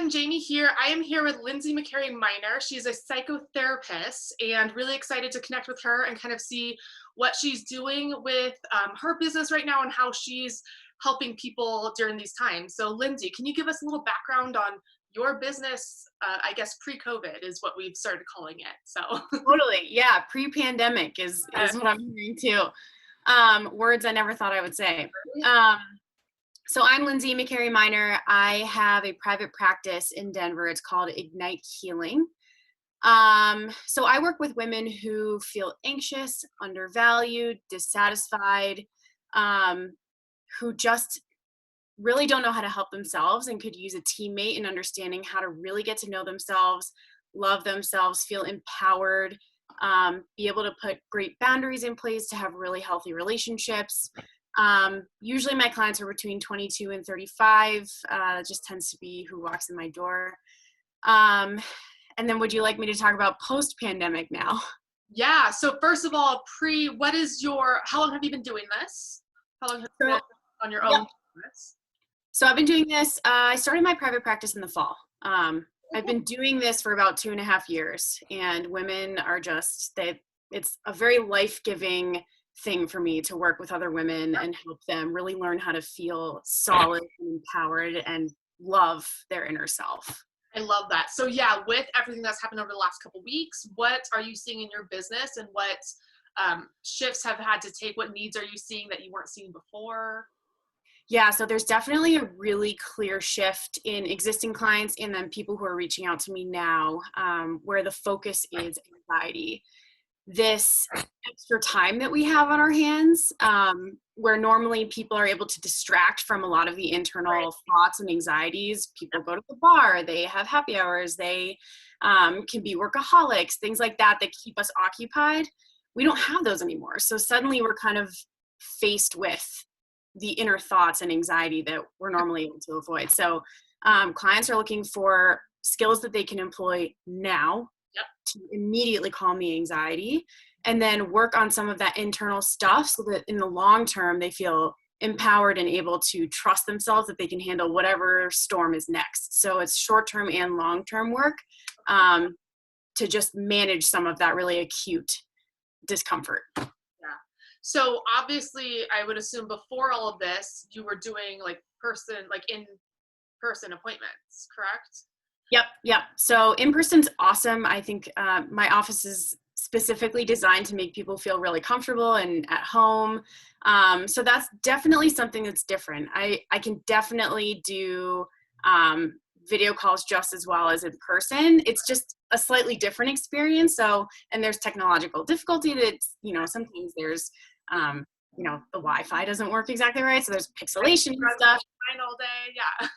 I'm Jamie here. I am here with Lindsay McCary Minor. She's a psychotherapist and really excited to connect with her and kind of see what she's doing with her business right now and how she's helping people during these times. So Lindsay, can you give us a little background on your business? I guess pre-COVID is what we've started calling it. So Totally. Yeah. Pre-pandemic is what I'm hearing too. Words I never thought I would say. So I'm Lindsay McCary Minor. I have a private practice in Denver. It's called Ignite Healing. So I work with women who feel anxious, undervalued, dissatisfied, who just really don't know how to help themselves and could use a teammate in understanding how to really get to know themselves, love themselves, feel empowered, be able to put great boundaries in place to have really healthy relationships. Usually my clients are between 22 and 35. It just tends to be who walks in my door. And then would you like me to talk about post-pandemic now? Yeah. So first of all, how long have you been doing this? How long have you been on your own? So I've been doing this, I started my private practice in the fall. I've been doing this for about 2.5 years, and women are it's a very life-giving thing for me to work with other women and help them really learn how to feel solid and empowered and love their inner self. I love that. So yeah, with everything that's happened over the last couple of weeks, what are you seeing in your business, and what shifts have had to take? What needs are you seeing that you weren't seeing before? Yeah, so there's definitely a really clear shift in existing clients and then people who are reaching out to me now, where the focus is anxiety. This extra time that we have on our hands, where normally people are able to distract from a lot of the internal thoughts and anxieties. People go to the bar, they have happy hours, they can be workaholics, things like that keep us occupied. We don't have those anymore. So suddenly we're kind of faced with the inner thoughts and anxiety that we're normally able to avoid. So clients are looking for skills that they can employ now to immediately calm the anxiety, and then work on some of that internal stuff so that in the long term they feel empowered and able to trust themselves that they can handle whatever storm is next. So it's short-term and long-term work to just manage some of that really acute discomfort. So obviously, I would assume before all of this, you were doing in-person appointments, correct? Yep. So in-person's awesome. I think my office is specifically designed to make people feel really comfortable and at home. So that's definitely something that's different. I can definitely do video calls just as well as in person. It's just a slightly different experience. So, and there's technological difficulty that's, sometimes there's, the Wi-Fi doesn't work exactly right. So there's pixelation and stuff. All day, yeah.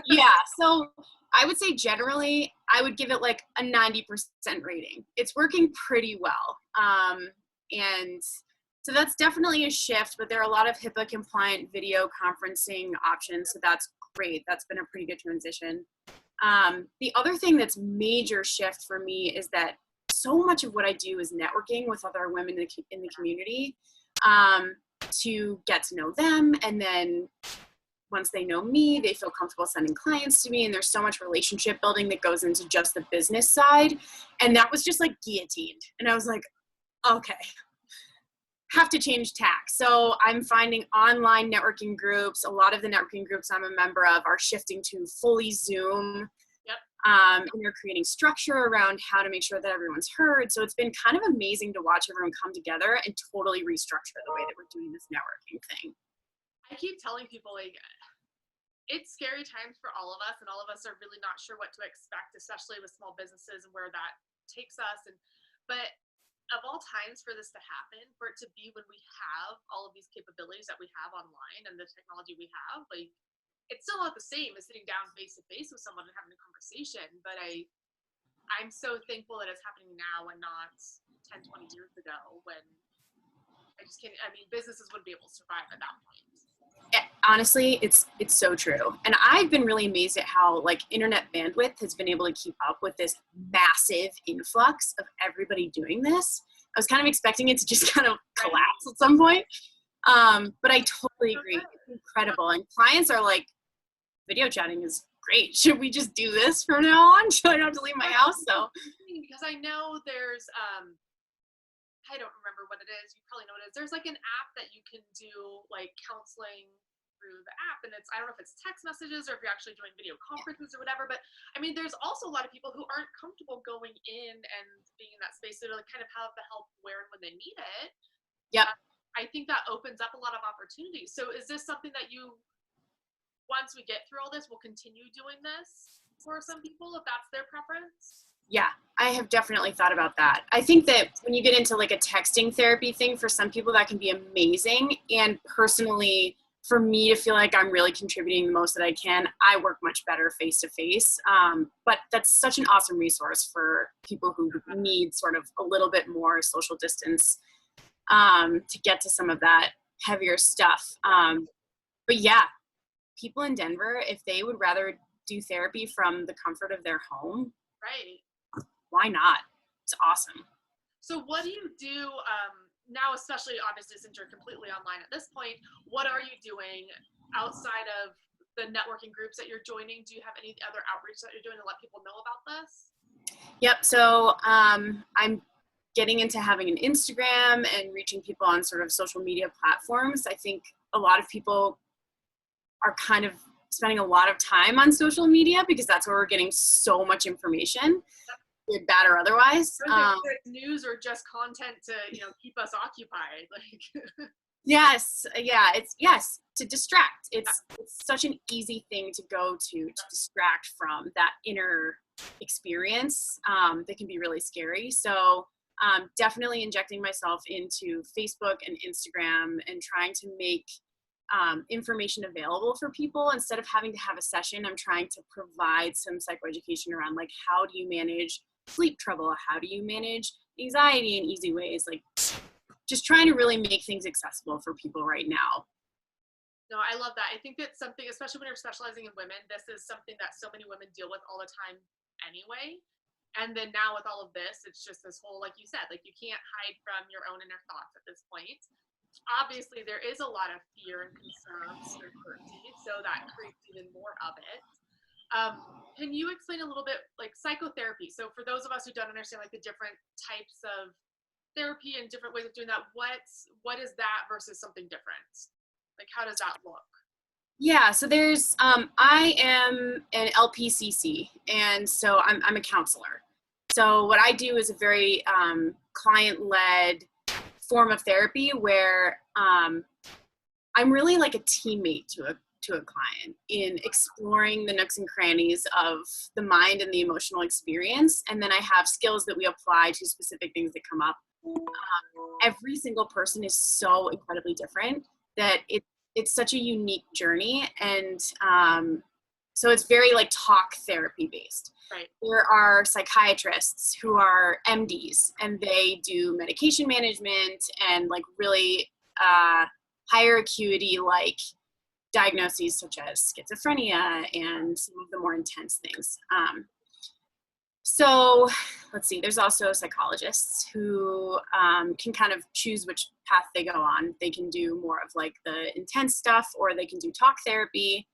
Yeah. So I would say generally, I would give it like a 90% rating. It's working pretty well. And so that's definitely a shift, but there are a lot of HIPAA compliant video conferencing options. So that's great. That's been a pretty good transition. The other thing that's major shift for me is that so much of what I do is networking with other women in the community to get to know them. And then once they know me, they feel comfortable sending clients to me. And there's so much relationship building that goes into just the business side. And that was just like guillotined. And I was like, okay, have to change tack. So I'm finding online networking groups. A lot of the networking groups I'm a member of are shifting to fully Zoom. And they're creating structure around how to make sure that everyone's heard. So it's been kind of amazing to watch everyone come together and totally restructure the way that we're doing this networking thing. I keep telling people, it's scary times for all of us, and all of us are really not sure what to expect, especially with small businesses and where that takes us. But of all times for this to happen, for it to be when we have all of these capabilities that we have online and the technology we have, it's still not the same as sitting down face to face with someone and having a conversation. But I'm so thankful that it's happening now and not 10, 20 years ago, when I just can't, businesses wouldn't be able to survive at that point. Honestly, it's so true. And I've been really amazed at how internet bandwidth has been able to keep up with this massive influx of everybody doing this. I was kind of expecting it to just kind of collapse at some point. But I totally agree. It's incredible. And clients are like, video chatting is great. Should we just do this from now on? So I don't have to leave my house. So because I know there's I don't remember what it is. You probably know what it is. There's like an app that you can do like counseling through the app, and I don't know if it's text messages or if you're actually doing video conferences or whatever, but I mean there's also a lot of people who aren't comfortable going in and being in that space, so to like kind of have the help where and when they need it. Yep. I think that opens up a lot of opportunities. So is this something that you, once we get through all this, will continue doing this for some people if that's their preference? Yeah, I have definitely thought about that. I think that when you get into like a texting therapy thing, for some people that can be amazing. And personally, for me to feel like I'm really contributing the most that I can, I work much better face to face. But that's such an awesome resource for people who need sort of a little bit more social distance to get to some of that heavier stuff. But yeah, people in Denver, if they would rather do therapy from the comfort of their home, right? Why not? It's awesome. So what do you do now, especially obviously since you're completely online at this point? What are you doing outside of the networking groups that you're joining? Do you have any other outreach that you're doing to let people know about this? Yep. So I'm getting into having an Instagram and reaching people on sort of social media platforms. I think a lot of people are kind of spending a lot of time on social media because that's where we're getting so much information, good, bad, or otherwise. News or just content to keep us occupied. Like yes, yeah, it's to distract. It's such an easy thing to go to distract from that inner experience that can be really scary. So definitely injecting myself into Facebook and Instagram and trying to make information available for people. Instead of having to have a session, I'm trying to provide some psychoeducation around like, how do you manage sleep trouble? How do you manage anxiety in easy ways? Like just trying to really make things accessible for people right now. No, I love that. I think that's something, especially when you're specializing in women, this is something that so many women deal with all the time anyway. And then now with all of this, it's just this whole, like you said, like you can't hide from your own inner thoughts at this point. Obviously, there is a lot of fear and concern, uncertainty, so that creates even more of it. Can you explain a little bit like psychotherapy? So for those of us who don't understand like the different types of therapy and different ways of doing that, what is that versus something different? Like how does that look? Yeah, so there's I am an LPCC, and so I'm a counselor. So what I do is a very client-led form of therapy where I'm really like a teammate to a client in exploring the nooks and crannies of the mind and the emotional experience. And then I have skills that we apply to specific things that come up. Every single person is so incredibly different that it's such a unique journey. And so it's very like talk therapy based. Right. There are psychiatrists who are MDs and they do medication management and like really higher acuity like diagnoses such as schizophrenia and some of the more intense things. So let's see, there's also psychologists who can kind of choose which path they go on. They can do more of like the intense stuff or they can do talk therapy.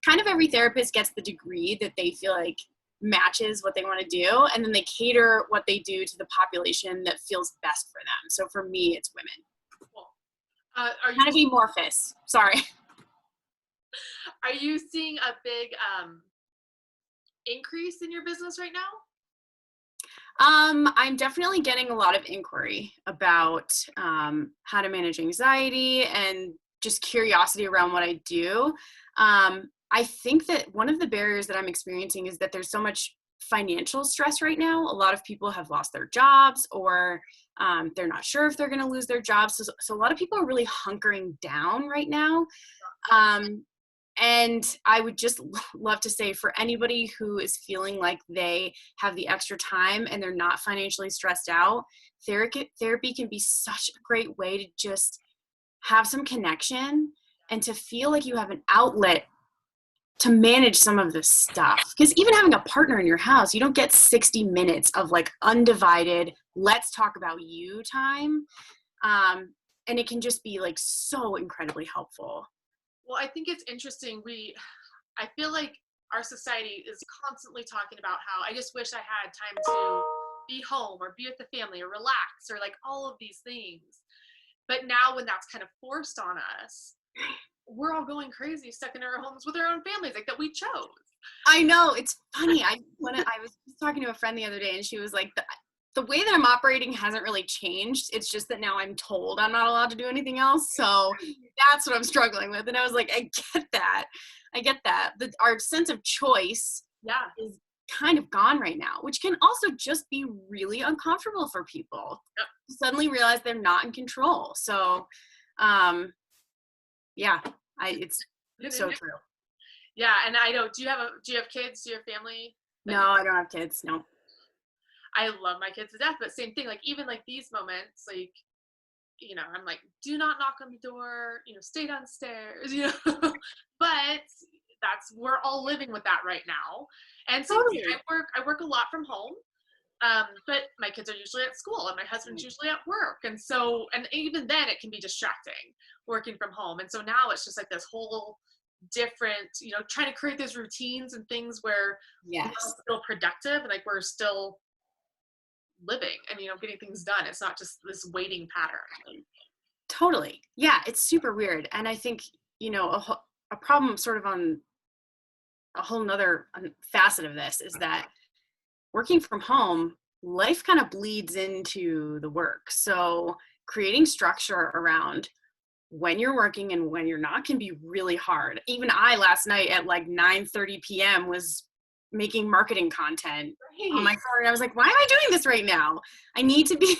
Kind of every therapist gets the degree that they feel like matches what they want to do, and then they cater what they do to the population that feels best for them. So for me, it's women. Cool. Are you kind of amorphous? Sorry. Are you seeing a big increase in your business right now? I'm definitely getting a lot of inquiry about how to manage anxiety and just curiosity around what I do. I think that one of the barriers that I'm experiencing is that there's so much financial stress right now. A lot of people have lost their jobs or they're not sure if they're going to lose their jobs. So a lot of people are really hunkering down right now. And I would just love to say for anybody who is feeling like they have the extra time and they're not financially stressed out, therapy can be such a great way to just have some connection and to feel like you have an outlet to manage some of this stuff. Because even having a partner in your house, you don't get 60 minutes of like undivided, let's talk about you time. And it can just be like so incredibly helpful. Well, I think it's interesting. I feel like our society is constantly talking about how I just wish I had time to be home or be with the family or relax or like all of these things. But now when that's kind of forced on us, we're all going crazy, stuck in our homes with our own families, like that we chose. I know, it's funny. I was just talking to a friend the other day, and she was like, the way that I'm operating hasn't really changed. It's just that now I'm told I'm not allowed to do anything else. So that's what I'm struggling with. And I was like, I get that. Our sense of choice is kind of gone right now, which can also just be really uncomfortable for people. Yep. Suddenly realize they're not in control. So, it's so true. Yeah, and I know. Do you have kids? Do you have family? No, I don't have kids. No. I love my kids to death, but same thing. Like even like these moments, like I'm like, do not knock on the door. Stay downstairs. But we're all living with that right now. And same thing. I work a lot from home. But my kids are usually at school and my husband's usually at work. And so, and even then it can be distracting working from home. And so now it's just like this whole different, trying to create those routines and things where we're still productive and like we're still living and, getting things done. It's not just this waiting pattern. Totally. Yeah. It's super weird. And I think, a problem sort of on a whole nother facet of this is that working from home, life kind of bleeds into the work. So creating structure around when you're working and when you're not can be really hard. Even I last night at like 9:30 p.m. was making marketing content on my phone. And I was like, why am I doing this right now? I need to be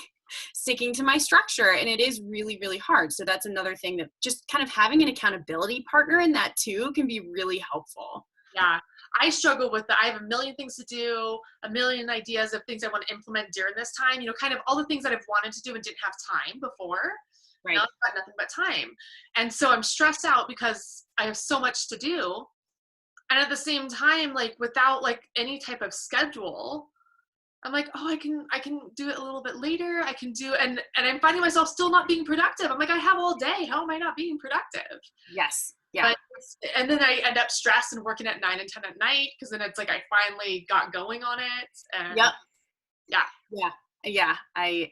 sticking to my structure. And it is really, really hard. So that's another thing that just kind of having an accountability partner in that too can be really helpful. Yeah. I struggle with that. I have a million things to do, a million ideas of things I want to implement during this time, kind of all the things that I've wanted to do and didn't have time before. Right. Now I've got nothing but time. And so I'm stressed out because I have so much to do. And at the same time, like without like any type of schedule, I'm like, oh, I can do it a little bit later. I can do, and I'm finding myself still not being productive. I'm like, I have all day. How am I not being productive? Yes. Yeah. And then I end up stressed and working at 9 and 10 at night because then it's like I finally got going on it. And Yeah. I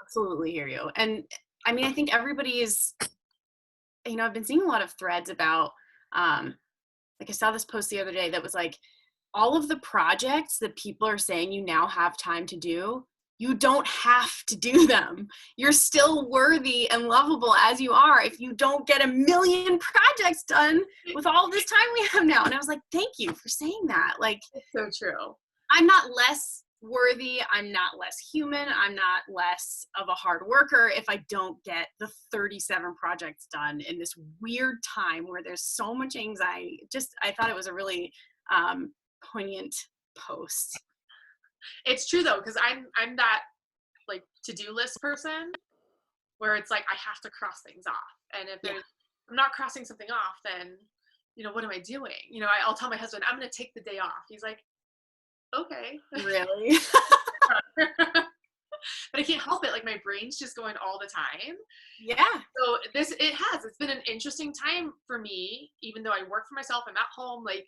absolutely hear you. And I mean, I think everybody is, I've been seeing a lot of threads about, like I saw this post the other day that was like, all of the projects that people are saying you now have time to do, you don't have to do them. You're still worthy and lovable as you are if you don't get a million projects done with all this time we have now. And I was like, thank you for saying that. Like, it's so true. I'm not less worthy. I'm not less human. I'm not less of a hard worker if I don't get the 37 projects done in this weird time where there's so much anxiety. I thought it was a really poignant post. It's true though, because I'm that like to-do list person where it's like I have to cross things off, and if I'm not crossing something off, then what am I doing? I'll tell my husband I'm going to take the day off. He's like, okay. Really? But I can't help it. Like my brain's just going all the time. Yeah. So it's been an interesting time for me, even though I work for myself. I'm at home, like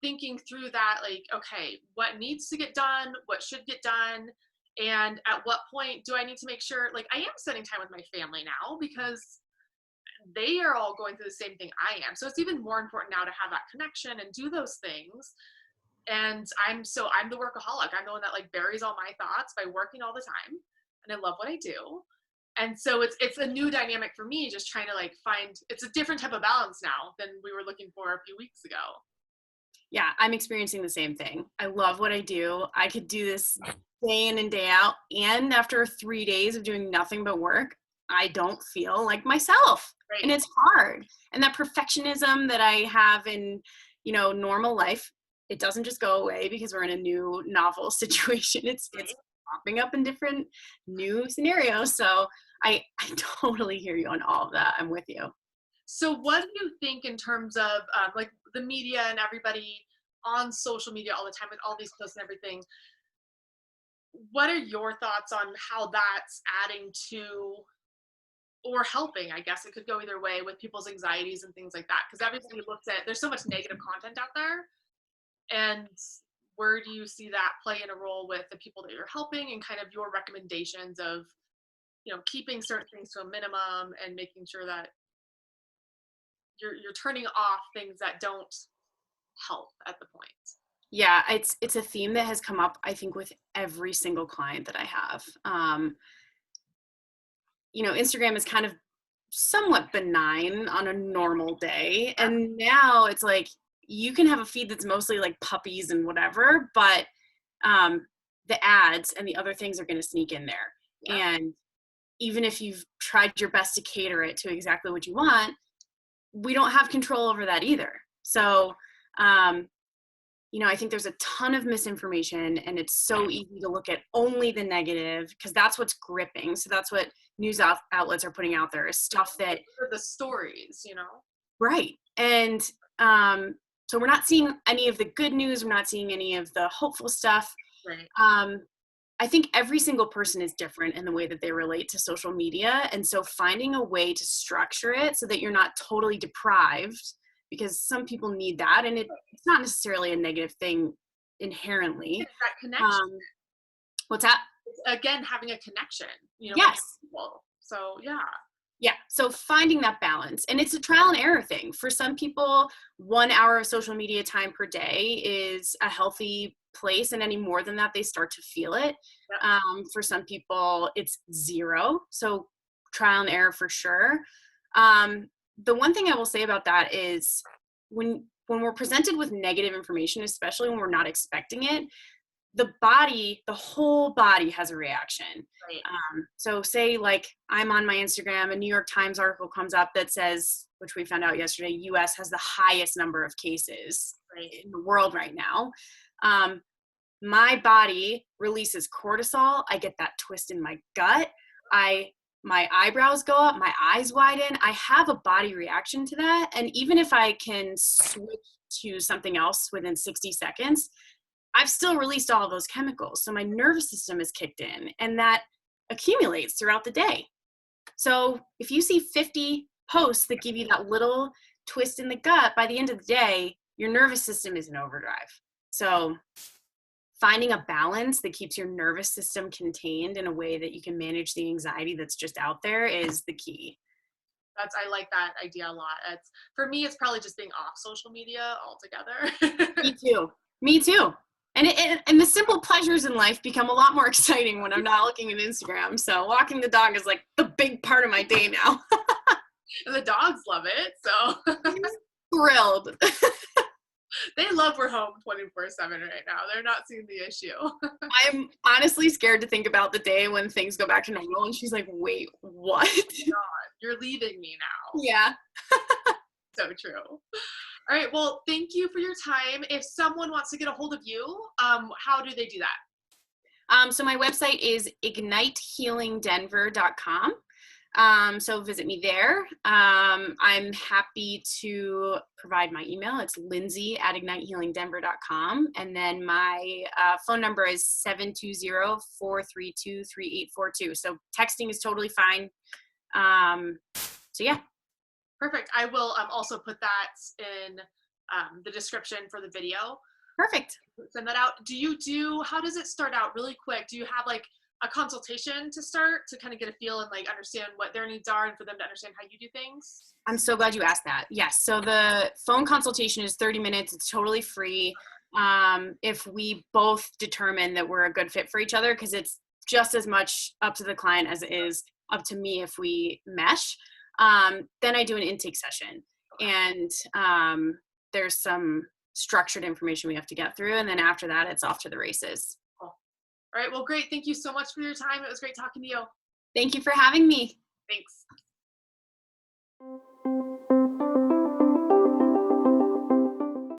thinking through that, like, okay, what needs to get done, what should get done, and at what point do I need to make sure, like, I am spending time with my family now because they are all going through the same thing I am. So it's even more important now to have that connection and do those things. And I'm the workaholic. I'm the one that like buries all my thoughts by working all the time, and I love what I do. And so it's a new dynamic for me, just trying to like it's a different type of balance now than we were looking for a few weeks ago. Yeah, I'm experiencing the same thing. I love what I do. I could do this day in and day out. And after 3 days of doing nothing but work, I don't feel like myself. Right. And it's hard. And that perfectionism that I have in, normal life, it doesn't just go away because we're in a new novel situation. It's popping up in different new scenarios. So I totally hear you on all of that. I'm with you. So what do you think in terms of like the media and everybody on social media all the time with all these posts and everything? What are your thoughts on how that's adding to or helping, I guess it could go either way with people's anxieties and things like that. Because everybody looks at, there's so much negative content out there. And where do you see that play in a role with the people that you're helping and kind of your recommendations of, keeping certain things to a minimum and making sure that you're turning off things that don't help at the point? Yeah, it's a theme that has come up, I think, with every single client that I have. Instagram is kind of somewhat benign on a normal day. And now it's like you can have a feed that's mostly like puppies and whatever, but the ads and the other things are going to sneak in there. Yeah. And even if you've tried your best to cater it to exactly what you want, we don't have control over that either. So, I think there's a ton of misinformation, and it's so easy to look at only the negative because that's what's gripping. So that's what news outlets are putting out there, is stuff that the stories, right. And so we're not seeing any of the good news. We're not seeing any of the hopeful stuff. Right. I think every single person is different in the way that they relate to social media. And so finding a way to structure it so that you're not totally deprived, because some people need that. And it's not necessarily a negative thing inherently. It's that connection. What's that? Again, having a connection, Yes. So, yeah. Yeah. So finding that balance, and it's a trial and error thing. For some people, 1 hour of social media time per day is a healthy place, and any more than that, they start to feel it. Yep. For some people, it's 0. So trial and error for sure. The one thing I will say about that is when we're presented with negative information, especially when we're not expecting it, the whole body has a reaction. Right. So say like I'm on my Instagram, a New York Times article comes up that says, which we found out yesterday, US has the highest number of cases in the world right now. My body releases cortisol. I get that twist in my gut. My eyebrows go up, my eyes widen. I have a body reaction to that. And even if I can switch to something else within 60 seconds, I've still released all of those chemicals. So my nervous system is kicked in, and that accumulates throughout the day. So if you see 50 posts that give you that little twist in the gut, by the end of the day, your nervous system is in overdrive. So finding a balance that keeps your nervous system contained in a way that you can manage the anxiety that's just out there is the key. I like that idea a lot. For me, it's probably just being off social media altogether. Me too. And the simple pleasures in life become a lot more exciting when I'm not looking at Instagram. So walking the dog is like the big part of my day now. And the dogs love it. So thrilled. They love we're home 24/7 right now. They're not seeing the issue. I'm honestly scared to think about the day when things go back to normal and she's like, wait, what? Oh God, you're leaving me now. Yeah. So true. All right. Well, thank you for your time. If someone wants to get a hold of you, how do they do that? So my website is ignitehealingdenver.com. So visit me there. I'm happy to provide my email. It's lindsay@ignitehealingdenver.com. And then my phone number is 720-432-3842. So texting is totally fine. So yeah. Perfect. I will also put that in the description for the video. Perfect. Send that out. How does it start out really quick? Do you have like a consultation to start to kind of get a feel and like understand what their needs are and for them to understand how you do things? I'm so glad you asked that. Yes. So the phone consultation is 30 minutes. It's totally free. If we both determine that we're a good fit for each other, because it's just as much up to the client as it is up to me if we mesh. Then I do an intake session, and there's some structured information we have to get through. And then after that, it's off to the races. Cool. All right. Well, great. Thank you so much for your time. It was great talking to you. Thank you for having me. Thanks.